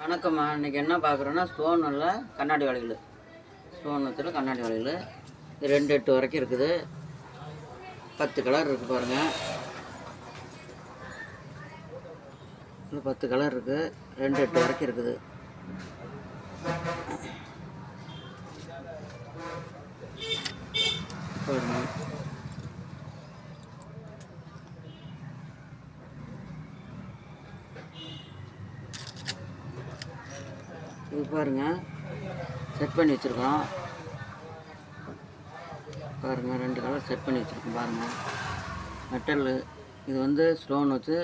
வணக்கம்மா. இன்றைக்கி என்ன பார்க்குறோன்னா ஸ்டோனில் கண்ணாடி வளையல். ஸ்டோன் வச்சதில் கண்ணாடி வளையல். இது 2 8 வரைக்கும் இருக்குது. 10 கலர் இருக்குது பாருங்கள். இது 10 கலர் இருக்குது. 2 8 வரைக்கும் இருக்குது. பாருங்க. இது பாருங்கள், செட் பண்ணி வச்சுருக்கோம். பாருங்கள், 2 கலர் செட் பண்ணி வச்சுருக்கோம் பாருங்கள். மெட்டல் இது வந்து ஸ்டோன் வச்சு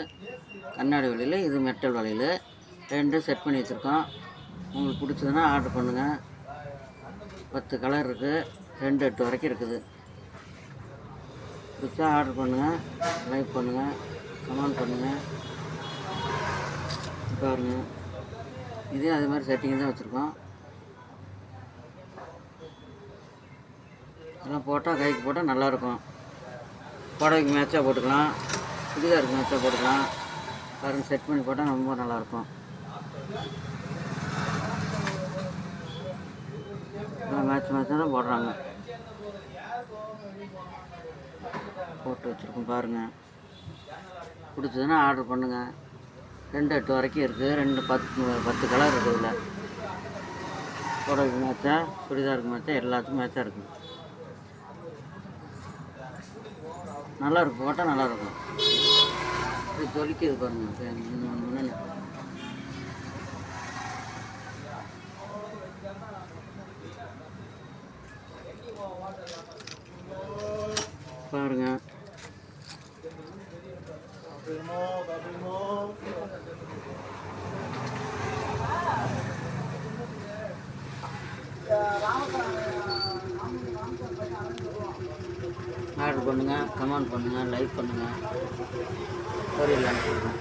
கண்ணாடி வளையல், இது மெட்டல் வளையல். 2 செட் பண்ணி வச்சுருக்கோம். உங்களுக்கு பிடிச்சதுன்னா ஆர்டர் பண்ணுங்கள். 10 கலர் இருக்குது. 2 8 வரைக்கும் இருக்குது. பிடிச்சா ஆர்டர் பண்ணுங்கள், லைக் பண்ணுங்கள், கமெண்ட் பண்ணுங்கள். பாருங்கள், இதே அதே மாதிரி செட்டிங் தான் வச்சுருக்கோம். இதெல்லாம் போட்டால் கைக்கு போட்டால் நல்லாயிருக்கும். புடவைக்கு மேட்சாக போட்டுக்கலாம், சுடிதாருக்கு மேட்சாக போட்டுக்கலாம். பாருங்கள், செட் பண்ணி போட்டால் ரொம்ப நல்லாயிருக்கும். மேட்சாக தான் போடுறாங்க. போட்டு வச்சுருக்கோம் பாருங்கள். பிடிச்சதுன்னா ஆர்டர் பண்ணுங்கள். 2 8 வரைக்கும் இருக்குது. 10 கலர் இருக்குது. இதில் புடவைக்கு மேட்சா, சுடிதாருக்கு மேட்சா, எல்லாத்துக்கும் மேட்சாக இருக்குது. நல்லாயிருக்கும், போட்டால் நல்லாயிருக்கும். இது ஜொலிக்குது பாருங்கள். பாருங்கள், ஆர்டர் பண்ணுங்கள், கமெண்ட் பண்ணுங்கள், லைக் பண்ணுங்கள். கொரியர் அனுப்பிடுங்க.